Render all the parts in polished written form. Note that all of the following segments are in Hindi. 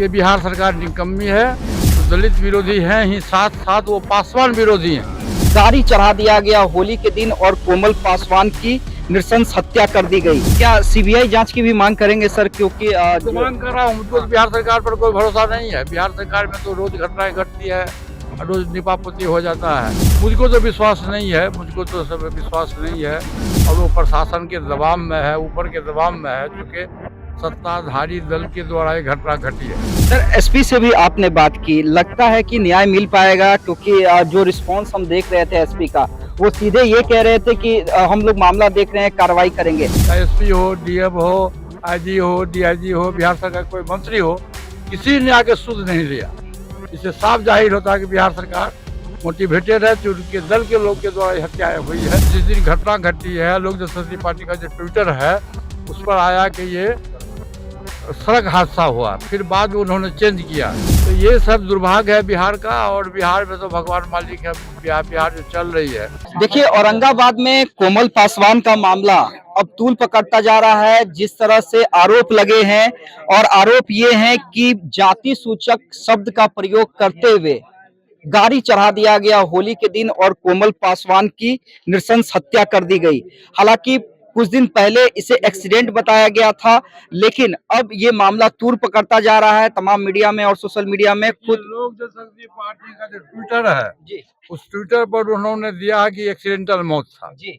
कि बिहार सरकार निकम्मी है, तो दलित विरोधी हैं ही, साथ साथ वो पासवान विरोधी हैं। गाड़ी चढ़ा दिया गया होली के दिन और कोमल पासवान की नृशंस हत्या कर दी गई। क्या सीबीआई जांच की भी मांग करेंगे सर? क्योंकि तो मांग कर रहा हूँ, मुझको तो बिहार सरकार पर कोई भरोसा नहीं है। बिहार सरकार में तो रोज घटनाएं घटती है, रोज निपापोती हो जाता है। मुझको तो विश्वास नहीं है, मुझको तो सब विश्वास नहीं है। और वो प्रशासन के दबाव में है, ऊपर के दबाव में है, चूँकि सत्ताधारी दल के द्वारा ये घटना घटी है। सर एसपी से भी आपने बात की, लगता है कि न्याय मिल पाएगा? क्योंकि जो रिस्पांस हम देख रहे थे एसपी का, वो सीधे ये कह रहे थे कि हम लोग मामला देख रहे हैं, कार्रवाई करेंगे। एसपी हो, डीएम हो, आईजी हो, डीआईजी हो, बिहार सरकार कोई मंत्री हो, किसी ने आके सुध नहीं लिया। इससे साफ जाहिर होता है कि बिहार सरकार मोटिवेटेड है, उनके दल के लोग के द्वारा हत्याएं हुई है। जिस दिन घटना घटी है, लोक जनशक्ति पार्टी का जो ट्विटर है उस पर आया कि ये सड़क हादसा हुआ, फिर बाद में उन्होंने चेंज किया। तो ये सब दुर्भाग्य है बिहार का, और बिहार में तो भगवान मालिक है, बिहार जो चल रही है। देखिए, औरंगाबाद में कोमल पासवान का मामला अब तूल पकड़ता जा रहा है। जिस तरह से आरोप लगे हैं, और आरोप ये हैं कि जाति सूचक शब्द का प्रयोग करते हुए गाड़ी चढ़ा दिया गया होली के दिन और कोमल पासवान की नृशंस हत्या कर दी गई। हालांकि कुछ दिन पहले इसे एक्सीडेंट बताया गया था, लेकिन अब ये मामला तूल पकड़ता जा रहा है। तमाम मीडिया में और सोशल मीडिया में खुद लोक जनशक्ति पार्टी का जो ट्विटर है जी उस ट्विटर पर उन्होंने दिया है कि एक्सीडेंटल मौत था। जी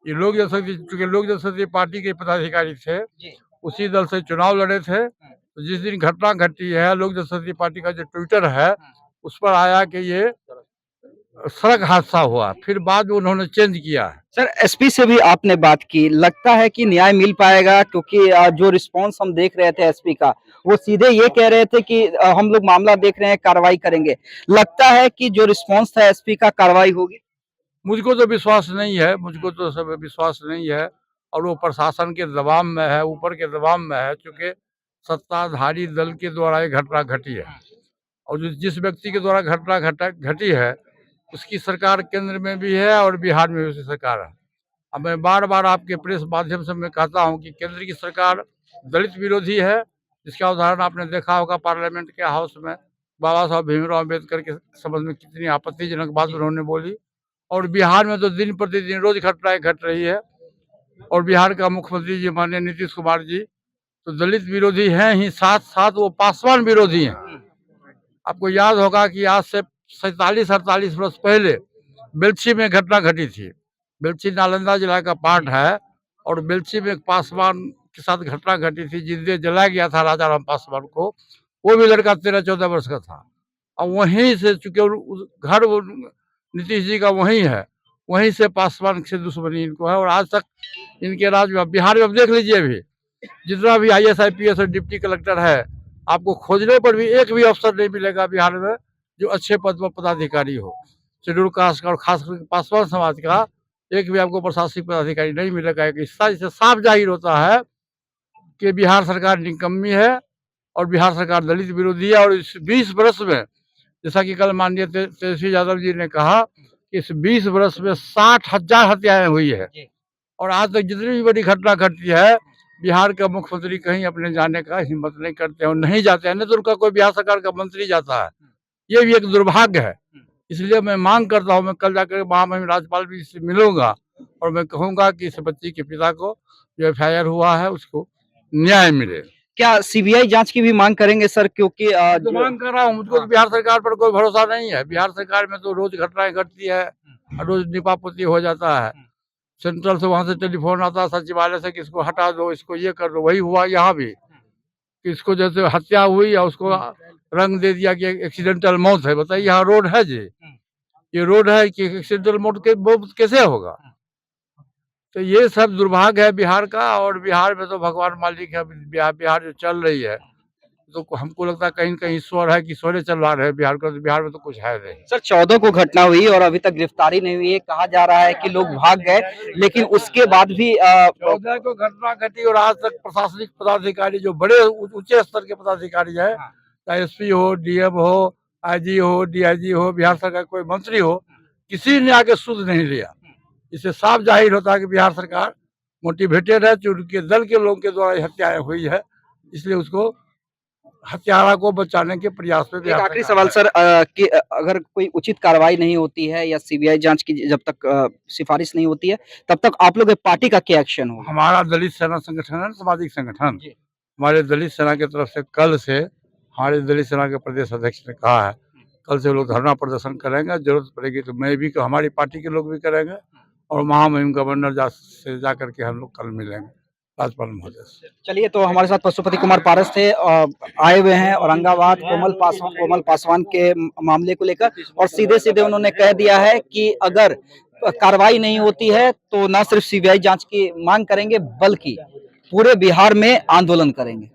ये लोक जनशक्ति, चूंकि लोक जनशक्ति पार्टी के पदाधिकारी थे, जी उसी दल से चुनाव लड़े थे। तो जिस दिन घटना घटी है, लोक जनशक्ति पार्टी का जो ट्विटर है उस पर आया कि ये सड़क हादसा हुआ, फिर बाद में उन्होंने चेंज किया है। सर एसपी से भी आपने बात की, लगता है कि न्याय मिल पाएगा? क्योंकि जो रिस्पांस हम देख रहे थे एसपी का, वो सीधे ये कह रहे थे कि हम लोग मामला देख रहे हैं, कार्रवाई करेंगे। लगता है कि जो रिस्पांस था एसपी का, कार्रवाई होगी? मुझको तो विश्वास नहीं है, मुझको तो सब विश्वास नहीं है। और वो प्रशासन के दबाव में है, ऊपर के दबाव में है, चूँकि सत्ताधारी दल के द्वारा ये घटना घटी है। और जिस व्यक्ति के द्वारा घटना घटी है उसकी सरकार केंद्र में भी है और बिहार में भी उसकी सरकार है। अब मैं बार बार आपके प्रेस माध्यम से मैं कहता हूँ कि केंद्र की सरकार दलित विरोधी है। इसका उदाहरण आपने देखा होगा पार्लियामेंट के हाउस में बाबा साहब भीमराव अम्बेडकर के संबंध में कितनी आपत्तिजनक बात उन्होंने बोली। और बिहार में तो दिन प्रतिदिन रोज घटनाएं घट रही है। और बिहार का मुख्यमंत्री जी माननीय नीतीश कुमार जी तो दलित विरोधी हैं ही, साथ साथ वो पासवान विरोधी हैं। आपको याद होगा कि आज से 47-48 वर्ष पहले बेलछी में घटना घटी थी। बेलछी नालंदा जिला का पार्ट है, और बेलछी में एक पासवान के साथ घटना घटी थी, जिससे जलाया गया था राजा राम पासवान को। वो भी लड़का 13-14 वर्ष का था। और वहीं से चूंकि घर नीतीश जी का वहीं है, वहीं से पासवान से दुश्मनी इनको है। और आज तक इनके राज में, बिहार में अब देख लीजिए, भी जितना भी IAS IPS और डिप्टी कलेक्टर है, आपको खोजने पर भी एक भी अफसर नहीं मिलेगा बिहार में जो अच्छे पद पर पदाधिकारी हो। शेड्यूल कास्ट का और खासकर पासवान समाज का एक भी आपको प्रशासनिक पदाधिकारी नहीं मिलेगा। इससे साफ जाहिर होता है कि बिहार सरकार निकम्मी है, और बिहार सरकार दलित विरोधी है। और इस 20 वर्ष में, जैसा कि कल माननीय तेजस्वी यादव जी ने कहा कि इस 20 वर्ष में 60,000 हत्याएं हुई है। और आज तक जितनी भी बड़ी घटना घटती है, बिहार का मुख्यमंत्री कहीं अपने जाने का हिम्मत नहीं करते और नहीं जाते हैं, नहीं तो उनका कोई बिहार सरकार का मंत्री जाता है। ये भी एक दुर्भाग्य है। इसलिए मैं मांग करता हूँ, मैं कल जाकर महामहिम राज्यपाल भी से मिलूंगा और मैं कहूंगा कि इस बच्ची के पिता को जो FIR हुआ है उसको न्याय मिले। क्या सीबीआई जांच की भी मांग करेंगे सर? क्योंकि तो मांग कर रहा हूँ, मुझको तो बिहार सरकार पर कोई भरोसा नहीं है। बिहार सरकार में तो रोज घटनाएं घटती है, रोज निपापोती हो जाता है। सेंट्रल से, वहां से टेलीफोन आता है सचिवालय से कि इसको हटा दो, इसको ये कर दो। वही हुआ यहाँ भी कि इसको जैसे हत्या हुई और उसको रंग दे दिया कि एक्सीडेंटल मौत है। बताइए, यहाँ रोड है जी, ये रोड है कि एक्सीडेंटल मौत कैसे होगा? तो ये सब दुर्भाग्य है बिहार का, और बिहार में तो भगवान मालिक है, बिहार जो चल रही है। तो हमको लगता है कहीं न कहीं ईश्वर है कि ईश्वर चलवा रहे हैं बिहार को, तो बिहार में तो कुछ है नहीं। सर 14 को घटना हुई और अभी तक गिरफ्तारी नहीं हुई है। कहा जा रहा है कि लोग भाग गए, लेकिन उसके बाद भी 14 को घटना घटी और आज तक प्रशासनिक पदाधिकारी जो बड़े ऊंचे स्तर के पदाधिकारी है, चाहे SP हो, DM हो, IG हो, DIG हो, बिहार सरकार कोई मंत्री हो, किसी ने आके सुध नहीं लिया। इससे साफ जाहिर होता है कि बिहार सरकार मोटिवेटेड है, उनके दल के लोगों के द्वारा हत्याएं हुई है। इसलिए उसको हत्यारा को बचाने के प्रयास में भी एक हद आखिरी तक सवाल आया सर कि अगर कोई उचित कार्रवाई नहीं होती है या सीबीआई जांच की जब तक सिफारिश नहीं होती है तब तक आप लोग की पार्टी का क्या एक्शन है। होगा? हमारा दलित सेना संगठन है, सामाजिक संगठन। जी। हमारे दलित सेना की तरफ से कल से हमारे दलित सेना के प्रदेश अध्यक्ष ने कहा है, कल से लोग धरना प्रदर्शन करेंगे, जरूरत पड़ेगी तो मैं भी, हमारी पार्टी के लोग भी करेंगे और महामहिम गवर्नर से जा करके हम लोग कल मिलेंगे राज्यपाल महोदय से। चलिए, तो हमारे साथ पशुपति कुमार पारस थे, आए हुए हैं औरंगाबाद कोमल पासवान के मामले को लेकर, और सीधे सीधे उन्होंने कह दिया है कि अगर कार्रवाई नहीं होती है तो न सिर्फ सीबीआई जांच की मांग करेंगे बल्कि पूरे बिहार में आंदोलन करेंगे।